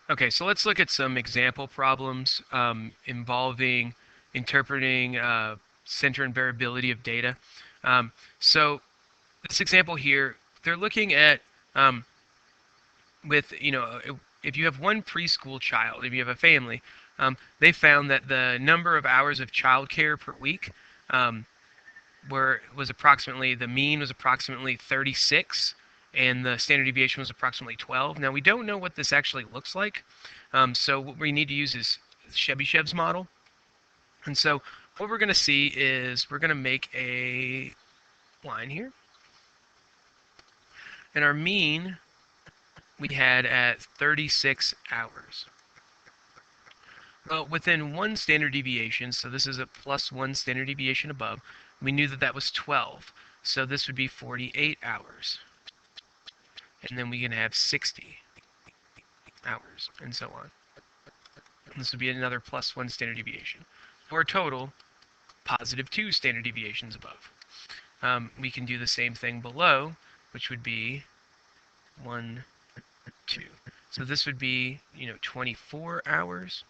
Okay, so let's look at some example problems involving interpreting center and variability of data. So this example here, they're looking at um, with, if you have one preschool child, if you have a family, they found that the number of hours of childcare per week um, the mean was approximately 36, and the standard deviation was approximately 12. Now we don't know what this actually looks like, so what we need to use is Chebyshev's model. And so what we're going to see is we're going to make a line here, and our mean we had at 36 hours. Well, within one standard deviation, so this is a +1 standard deviation above, we knew that that was 12. So this would be 48 hours. And then we can have 60 hours, and so on. And this would be another +1 standard deviation, for a total +2 standard deviations above. We can do the same thing below, which would be 1, 2. So this would be, 24 hours,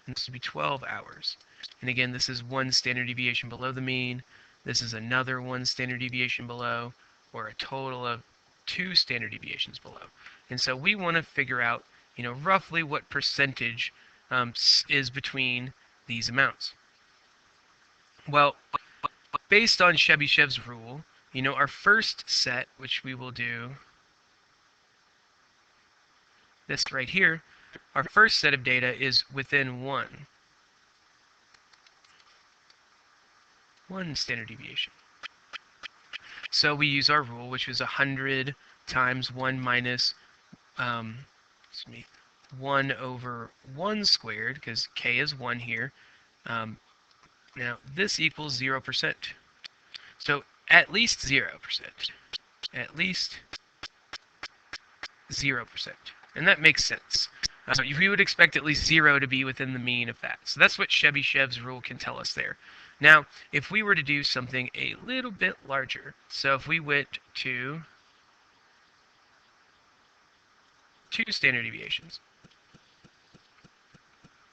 and this would be 12 hours. And again, this is 1 standard deviation below the mean. This is another 1 standard deviation below, or a total of 2 standard deviations below. And so we want to figure out, roughly what percentage is between these amounts. Well, based on Chebyshev's rule, our first set, which we will do this right here, our first set of data is within 1 standard deviation. So we use our rule, which was 100 times 1 minus 1 over 1 squared, because k is 1 here. Now, this equals 0%. So at least 0%. At least 0%. And that makes sense. We would expect at least 0 to be within the mean of that. So that's what Chebyshev's rule can tell us there. Now, if we were to do something a little bit larger, so if we went to 2 standard deviations,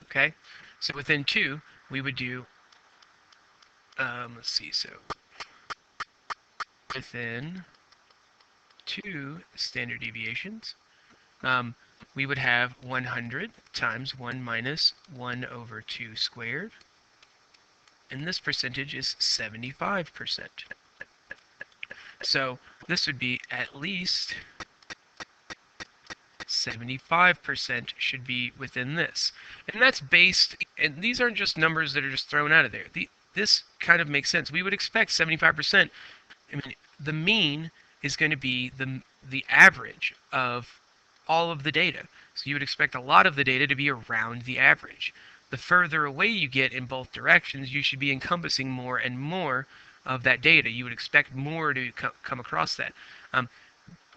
okay? So within 2, we would do, let's see, so within 2 standard deviations, we would have 100 times 1 minus 1 over 2 squared. And this percentage is 75%. So this would be at least 75% should be within this. And that's based, and these aren't just numbers that are just thrown out of there. This kind of makes sense. We would expect 75%. I mean, the mean is going to be the average of all of the data. So you would expect a lot of the data to be around the average. The further away you get in both directions, you should be encompassing more and more of that data. You would expect more to come across that.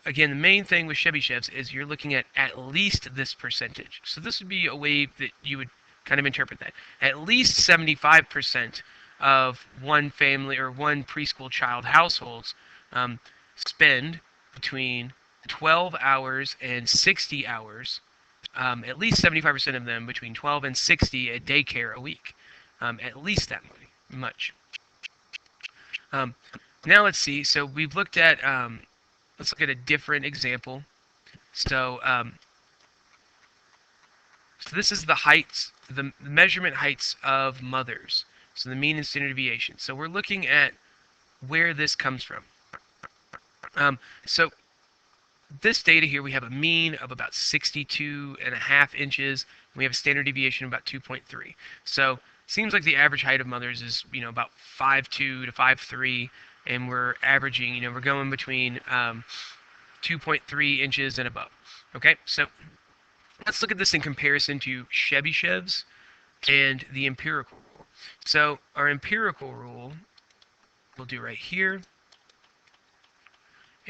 Again, the main thing with Chebyshev's is you're looking at least this percentage. So this would be a way that you would kind of interpret that. At least 75% of one family or one preschool child households spend between 12 hours and 60 hours, at least 75% of them between 12 and 60 at daycare a week. At least that much. Now let's see. So we've looked at, let's look at a different example. So, so this is the heights, the measurement heights of mothers. So the mean and standard deviation. So we're looking at where this comes from. So this data here, we have a mean of about 62.5 inches. And we have a standard deviation of about 2.3. So seems like the average height of mothers is, about 5'2 to 5'3, and we're averaging, we're going between 2.3 inches and above. Okay, so let's look at this in comparison to Chebyshev's and the empirical rule. So our empirical rule we'll do right here,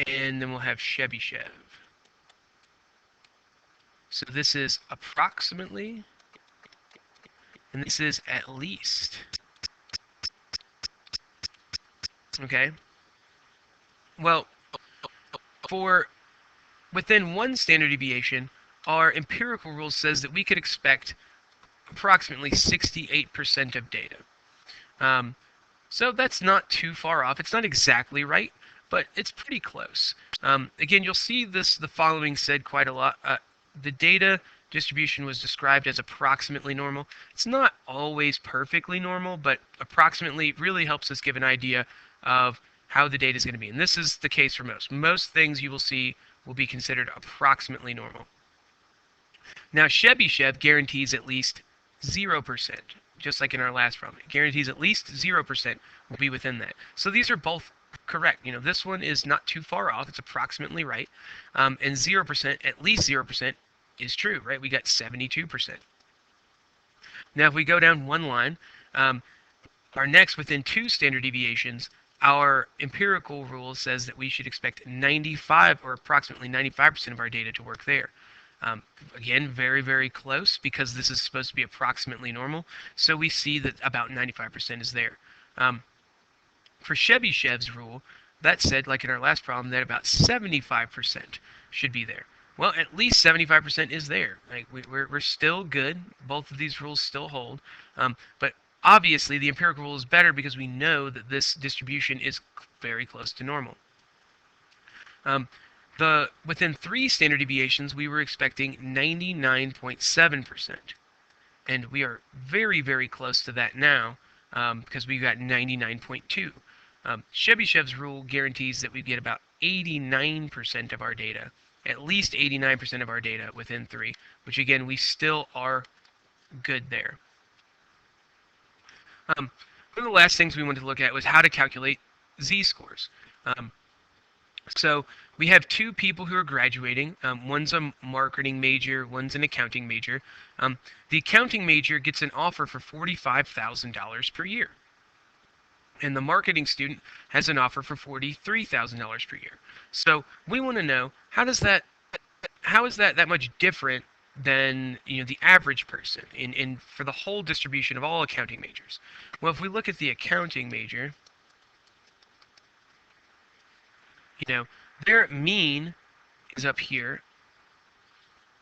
and then we'll have Chebyshev. So this is approximately, and this is at least. Okay? Well, for within 1 standard deviation, our empirical rule says that we could expect approximately 68% of data. So that's not too far off. It's not exactly right, but it's pretty close. Again, you'll see the following said quite a lot. The data distribution was described as approximately normal. It's not always perfectly normal, but approximately really helps us give an idea of how the data is going to be. And this is the case for most. Most things you will see will be considered approximately normal. Now, Chebyshev guarantees at least 0%, just like in our last problem. It guarantees at least 0% will be within that. So these are both correct. This one is not too far off. It's approximately right. And 0%, at least 0%, is true, right? We got 72%. Now, if we go down one line, our next within 2 standard deviations, our empirical rule says that we should expect 95 or approximately 95% of our data to work there. Again, very, very close because this is supposed to be approximately normal. So we see that about 95% is there. For Chebyshev's rule, that said, like in our last problem, that about 75% should be there. Well, at least 75% is there. Like we're still good. Both of these rules still hold. But obviously, the empirical rule is better because we know that this distribution is very close to normal. Within 3 standard deviations, we were expecting 99.7%. And we are very, very close to that now because we've got 99.2. Chebyshev's rule guarantees that we get about 89% of our data, at least 89% of our data within 3, which again, we still are good there. One of the last things we wanted to look at was how to calculate z-scores. So we have 2 people who are graduating. One's a marketing major, one's an accounting major. The accounting major gets an offer for $45,000 per year. And the marketing student has an offer for $43,000 per year. So we want to know, how is that much different than the average person in for the whole distribution of all accounting majors? Well, if we look at the accounting major, their mean is up here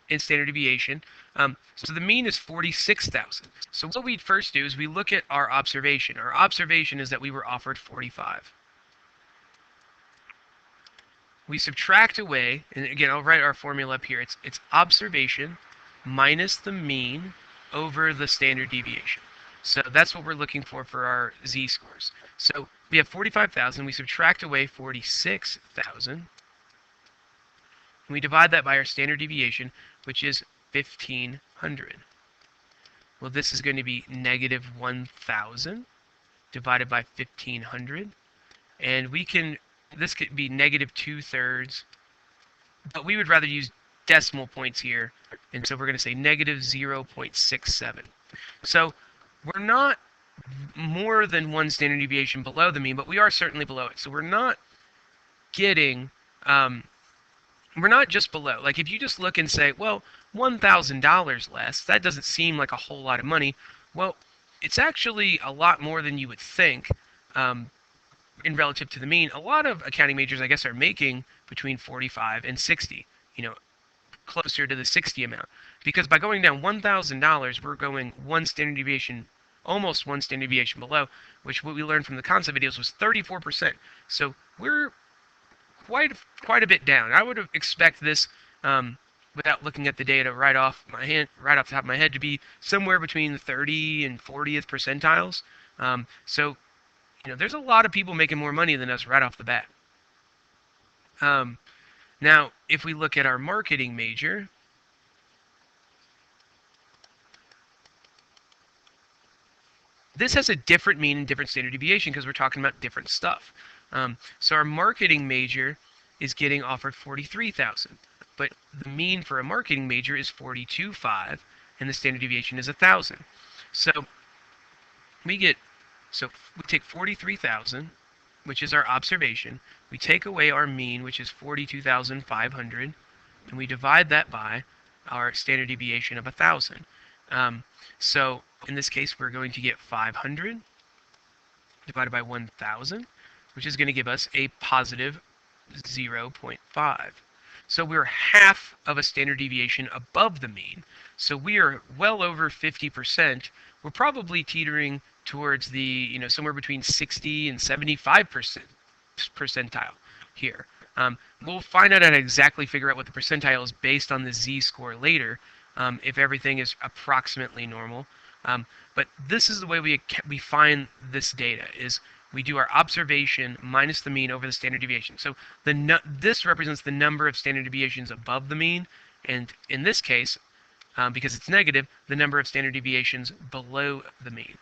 in standard deviation. So the mean is 46,000. So what we'd first do is we look at our observation. Our observation is that we were offered 45. We subtract away, and again, I'll write our formula up here. It's observation minus the mean over the standard deviation. So that's what we're looking for our z-scores. So we have 45,000. We subtract away 46,000. We divide that by our standard deviation, which is 1,500. Well, this is going to be negative 1,000 divided by 1,500. And this could be negative 2/3. But we would rather use decimal points here. And so we're going to say negative 0.67. So we're not more than 1 standard deviation below the mean, but we are certainly below it. So we're not getting, we're not just below. Like if you just look and say, well, $1,000 less, that doesn't seem like a whole lot of money. Well, it's actually a lot more than you would think in relative to the mean. A lot of accounting majors, I guess, are making between 45 and 60, closer to the 60 amount. Because by going down $1,000, we're going 1 standard deviation, almost 1 standard deviation below, which what we learned from the concept videos was 34%. So we're quite a bit down. I would expect this, without looking at the data right off the top of my head, to be somewhere between the 30 and 40th percentiles. So there's a lot of people making more money than us right off the bat. Now, if we look at our marketing major, this has a different mean and different standard deviation because we're talking about different stuff. So our marketing major is getting offered 43,000, but the mean for a marketing major is 42.5, and the standard deviation is 1,000. So we take 43,000, which is our observation. We take away our mean, which is 42,500, and we divide that by our standard deviation of 1,000. So in this case, we're going to get 500 divided by 1,000, which is going to give us a positive 0.5. So we're half of a standard deviation above the mean. So we are well over 50%. We're probably teetering towards the, somewhere between 60 and 75% percentile here. We'll find out and exactly figure out what the percentile is based on the z-score later, if everything is approximately normal. But this is the way we find this data, is we do our observation minus the mean over the standard deviation. So this represents the number of standard deviations above the mean, and in this case, because it's negative, the number of standard deviations below the mean.